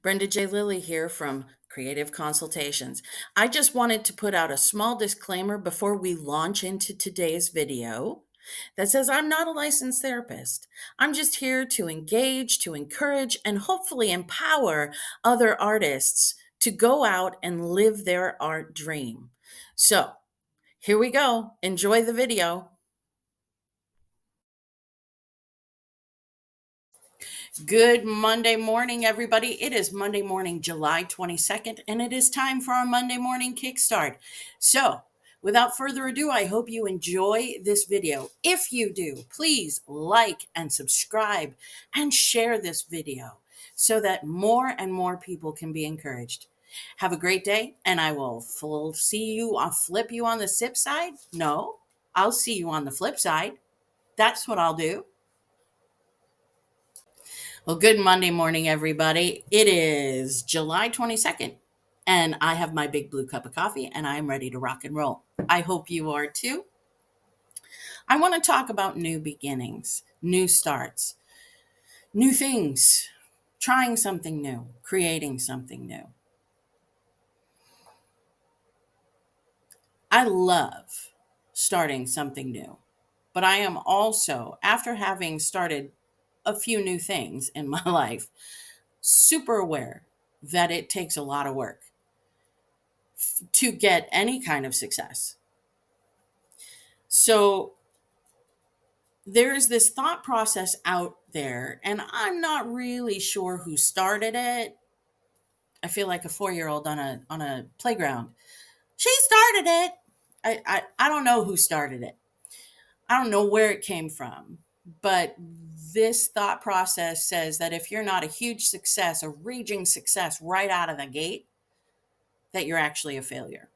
Brenda J. Lilly here from Creative Consultations. I just wanted to put out a small disclaimer before we launch into today's video that says I'm not a licensed therapist. I'm just here to engage, to encourage, and hopefully empower other artists to go out and live their art dream. So here we go. Enjoy the video. Good Monday morning, everybody. It is Monday morning, July 22nd, and it is time for our Monday morning Kickstart. So, without further ado, I hope you enjoy this video. If you do, please like and subscribe and share this video so that more and more people can be encouraged. Have a great day, and I will flip you on the sip side. No, I'll see you on the flip side. That's what I'll do. Well, good Monday morning, everybody. It is July 22nd, and I have my big blue cup of coffee, and I'm ready to rock and roll. I hope you are too. I want to talk about new beginnings, new starts, new things, trying something new, creating something new. I love starting something new, but I am also, after having started a few new things in my life, super aware that it takes a lot of work to get any kind of success. So there's this thought process out there, and I'm not really sure who started it. I feel like a 4-year-old on a playground. She started it. I don't know who started it. I don't know where it came from, but this thought process says that if you're not a huge success, a raging success right out of the gate, that you're actually a failure.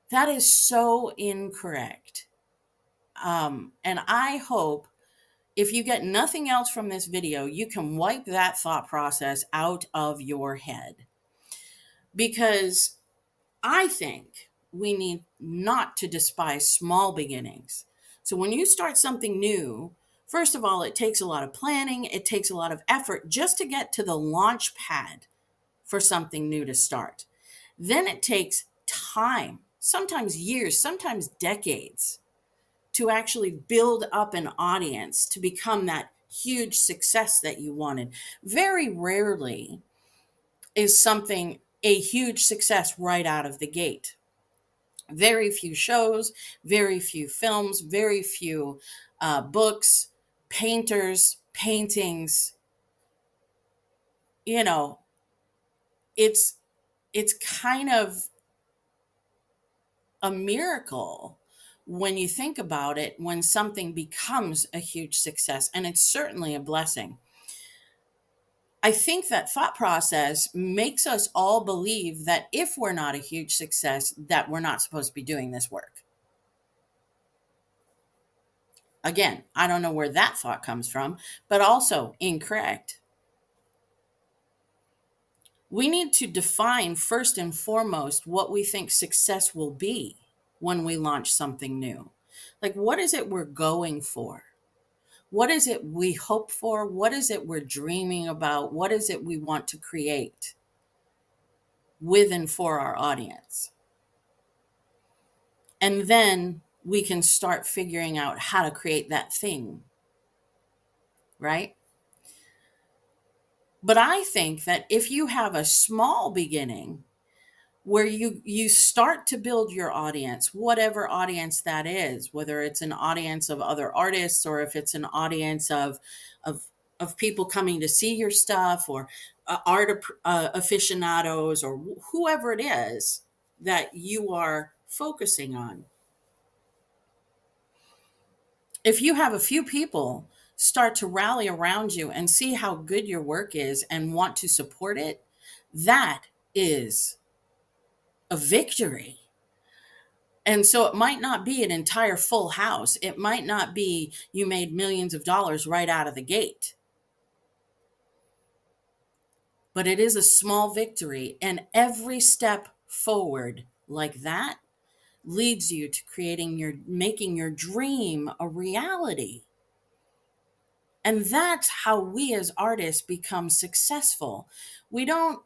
That is so incorrect. And I hope if you get nothing else from this video, you can wipe that thought process out of your head. Because I think we need not to despise small beginnings. So when you start something new, first of all, it takes a lot of planning, it takes a lot of effort just to get to the launch pad for something new to start. Then it takes time, sometimes years, sometimes decades, to actually build up an audience to become that huge success that you wanted. Very rarely is something a huge success right out of the gate. Very few shows, very few films, very few books, painters, paintings. You know, it's it's kind of a miracle when you think about it, when something becomes a huge success, and it's certainly a blessing. I think that thought process makes us all believe that if we're not a huge success, that we're not supposed to be doing this work. Again, I don't know where that thought comes from, but also incorrect. We need to define first and foremost what we think success will be when we launch something new. Like, what is it we're going for? What is it we hope for? What is it we're dreaming about? What is it we want to create with and for our audience? And then we can start figuring out how to create that thing, right? But I think that if you have a small beginning where you start to build your audience, whatever audience that is, whether it's an audience of other artists or if it's an audience of of people coming to see your stuff, or aficionados, or whoever it is that you are focusing on. If you have a few people start to rally around you and see how good your work is and want to support it, that is a victory. And so it might not be an entire full house. It might not be you made millions of dollars right out of the gate. But it is a small victory. And every step forward like that leads you to making your dream a reality. And that's how we as artists become successful. We don't,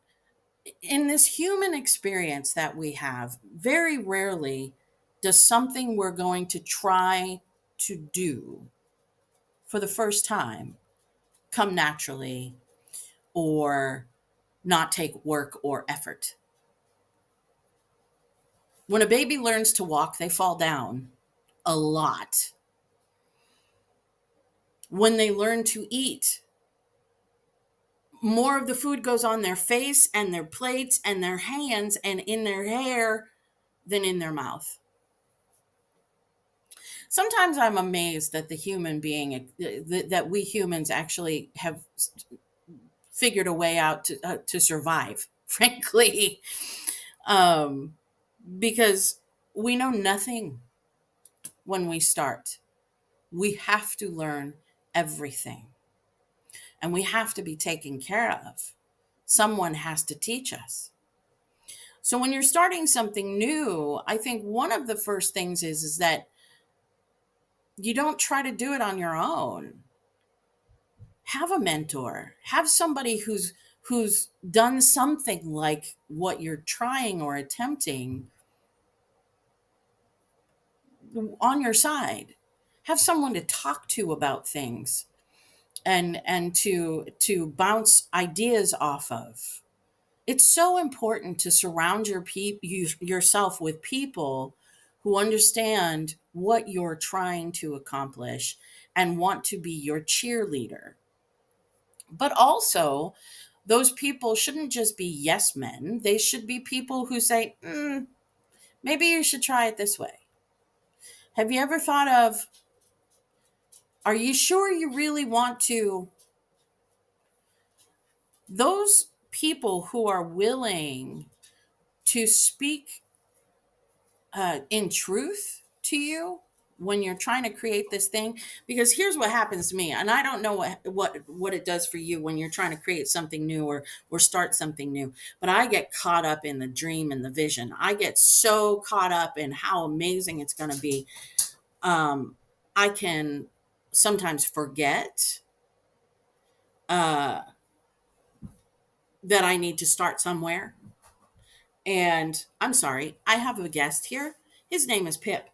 in this human experience that we have, very rarely does something we're going to try to do for the first time come naturally or not take work or effort. When a baby learns to walk, they fall down a lot. When they learn to eat, more of the food goes on their face and their plates and their hands and in their hair than in their mouth. Sometimes I'm amazed that the human being, that we humans actually have figured a way out to survive, frankly, um, because we know nothing when we start. We have to learn everything and we have to be taken care of. Someone has to teach us. So when you're starting something new, I think one of the first things is that you don't try to do it on your own. Have a mentor. Have somebody who's done something like what you're trying or attempting on your side. Have someone to talk to about things and to bounce ideas off of. It's so important to surround yourself with people who understand what you're trying to accomplish and want to be your cheerleader. But also, those people shouldn't just be yes men. They should be people who say, maybe you should try it this way. Have you ever thought of, are you sure you really want to? Those people who are willing to speak in truth to you when you're trying to create this thing, because here's what happens to me, and I don't know what it does for you when you're trying to create something new or start something new, but I get caught up in the dream and the vision. I get so caught up in how amazing it's going to be. I can sometimes forget uh, that I need to start somewhere. And I'm sorry, I have a guest here. His name is Pip,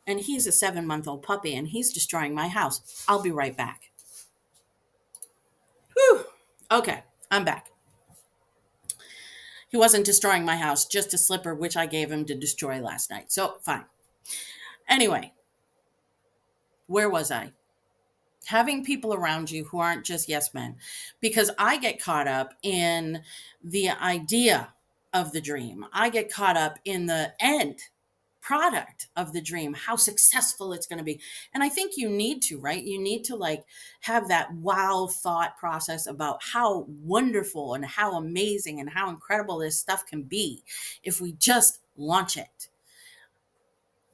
and he's a 7-month-old puppy, and he's destroying my house. I'll be right back. Whew. Okay, I'm back. He wasn't destroying my house, just a slipper, which I gave him to destroy last night. So, fine. Anyway, where was I? Having people around you who aren't just yes men, because I get caught up in the idea of the dream. I get caught up in the end product of the dream, how successful it's going to be. And I think you need to, right? You need to like have that wow thought process about how wonderful and how amazing and how incredible this stuff can be if we just launch it.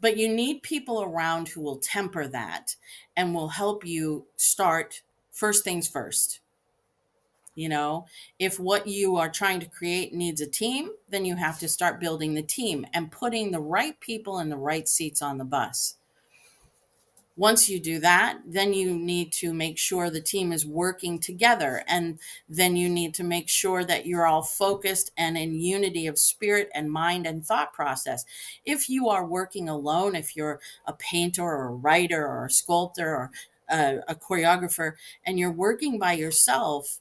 But you need people around who will temper that and will help you start first things first. You know, if what you are trying to create needs a team, then you have to start building the team and putting the right people in the right seats on the bus. Once you do that, then you need to make sure the team is working together. And then you need to make sure that you're all focused and in unity of spirit and mind and thought process. If you are working alone, if you're a painter or a writer or a sculptor or a choreographer, and you're working by yourself,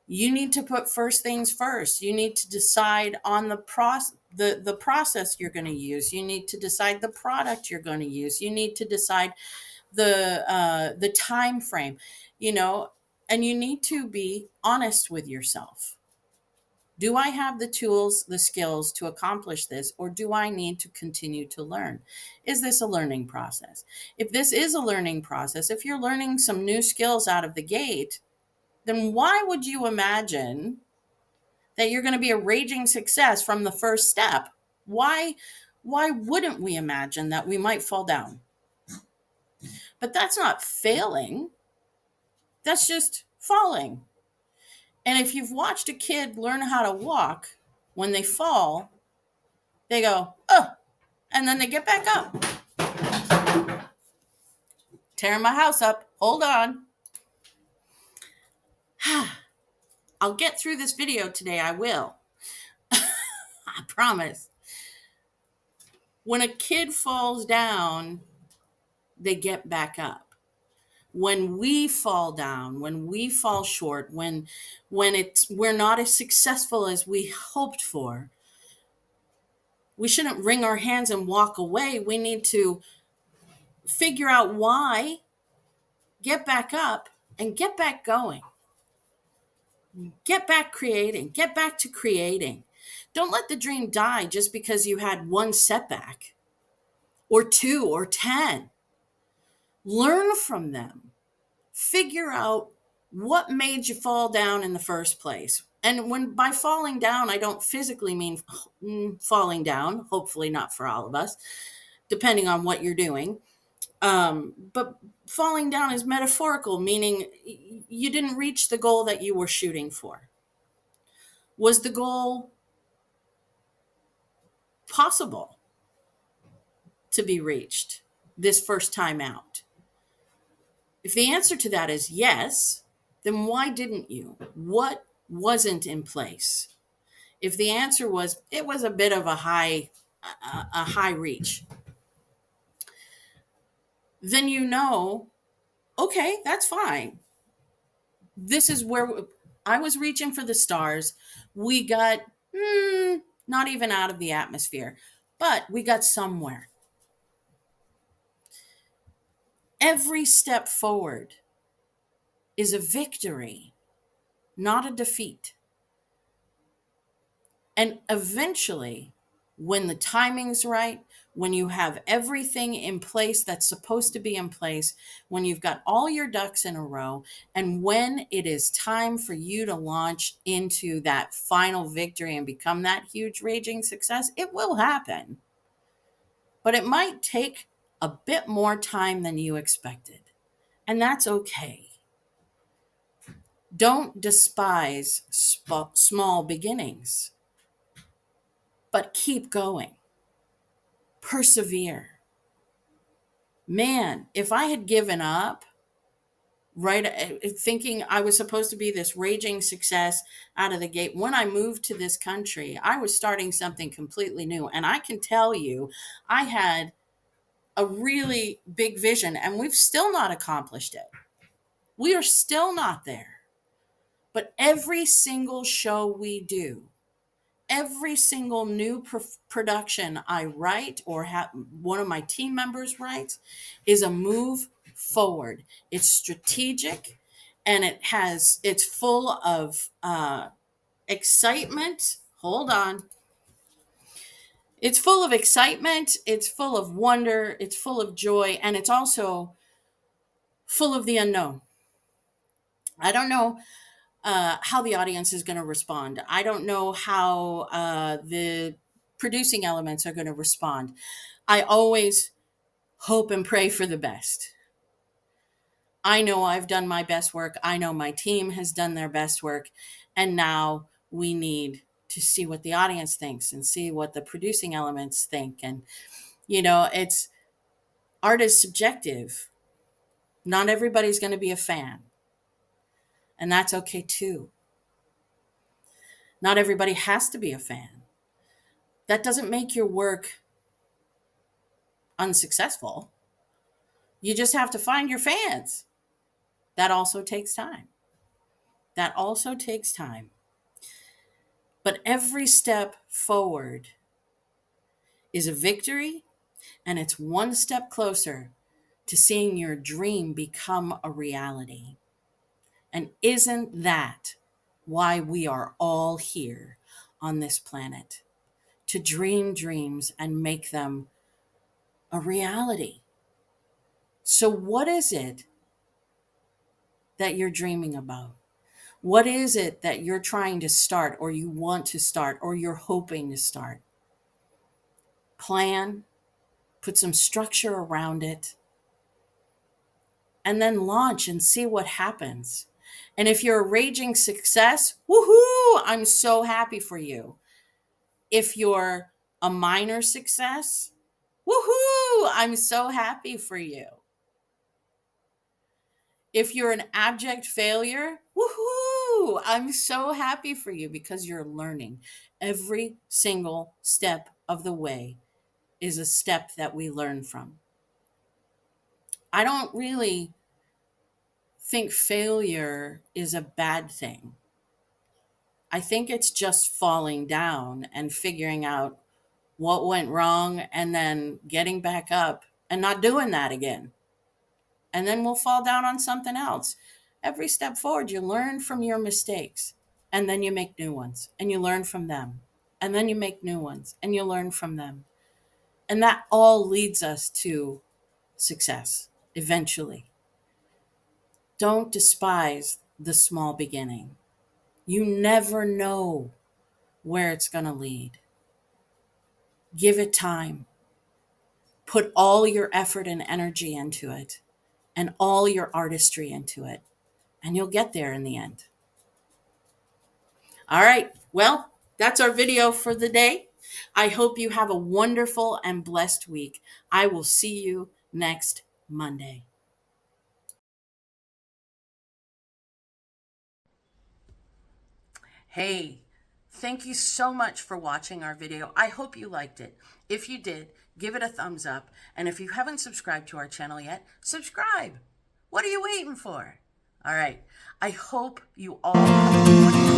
you need to put first things first. You need to decide on the process you're going to use. You need to decide the product you're going to use. You need to decide the time frame, you know, and you need to be honest with yourself. Do I have the tools, the skills to accomplish this, or do I need to continue to learn? Is this a learning process? If this is a learning process, if you're learning some new skills out of the gate, then why would you imagine that you're going to be a raging success from the first step? Why wouldn't we imagine that we might fall down? But that's not failing. That's just falling. And if you've watched a kid learn how to walk, when they fall, they go, oh, and then they get back up. Tearing my house up. Hold on. I'll get through this video today. I will. I promise. When a kid falls down, they get back up. When we fall down, when we fall short, when we're not as successful as we hoped for, we shouldn't wring our hands and walk away. We need to figure out why, get back up, and get back going. Get back creating. Get back to creating. Don't let the dream die just because you had one setback or two or 10. Learn from them. Figure out what made you fall down in the first place. And when by falling down, I don't physically mean falling down, hopefully not for all of us, depending on what you're doing. But falling down is metaphorical, meaning you didn't reach the goal that you were shooting for. Was the goal possible to be reached this first time out? If the answer to that is yes, then why didn't you? What wasn't in place? If the answer was it was a bit of a high reach, then you know, okay, that's fine. This is where I was reaching for the stars. We got not even out of the atmosphere, but we got somewhere. Every step forward is a victory, not a defeat. And eventually, when the timing's right, when you have everything in place that's supposed to be in place, when you've got all your ducks in a row, and when it is time for you to launch into that final victory and become that huge raging success, it will happen. But it might take a bit more time than you expected. And that's okay. Don't despise small beginnings, but keep going. Persevere. Man, if I had given up, right, thinking I was supposed to be this raging success out of the gate, when I moved to this country, I was starting something completely new. And I can tell you, I had a really big vision, and we've still not accomplished it. We are still not there. But every single show we do, every single new production I write or have one of my team members writes is a move forward. It's strategic, and it's full of excitement. Hold on. It's full of excitement. It's full of wonder. It's full of joy. And it's also full of the unknown. I don't know how the audience is going to respond. I don't know how the producing elements are going to respond. I always hope and pray for the best. I know I've done my best work. I know my team has done their best work. And now we need to see what the audience thinks and see what the producing elements think. And, it's art is subjective. Not everybody's going to be a fan. And that's okay too. Not everybody has to be a fan. That doesn't make your work unsuccessful. You just have to find your fans. That also takes time. That also takes time. But every step forward is a victory, and it's one step closer to seeing your dream become a reality. And isn't that why we are all here on this planet? To dream dreams and make them a reality. So, what is it that you're dreaming about? What is it that you're trying to start, or you want to start, or you're hoping to start? Plan, put some structure around it, and then launch and see what happens. And if you're a raging success, woohoo, I'm so happy for you. If you're a minor success, woohoo, I'm so happy for you. If you're an abject failure, woohoo, too. I'm so happy for you because you're learning. Every single step of the way is a step that we learn from. I don't really think failure is a bad thing. I think it's just falling down and figuring out what went wrong and then getting back up and not doing that again. And then we'll fall down on something else. Every step forward, you learn from your mistakes and then you make new ones and you learn from them. And then you make new ones and you learn from them. And that all leads us to success eventually. Don't despise the small beginning. You never know where it's going to lead. Give it time. Put all your effort and energy into it and all your artistry into it, and you'll get there in the end. All right. Well, that's our video for the day. I hope you have a wonderful and blessed week. I will see you next Monday. Hey, thank you so much for watching our video. I hope you liked it. If you did, give it a thumbs up. And if you haven't subscribed to our channel yet, subscribe. What are you waiting for? All right. I hope you all have a wonderful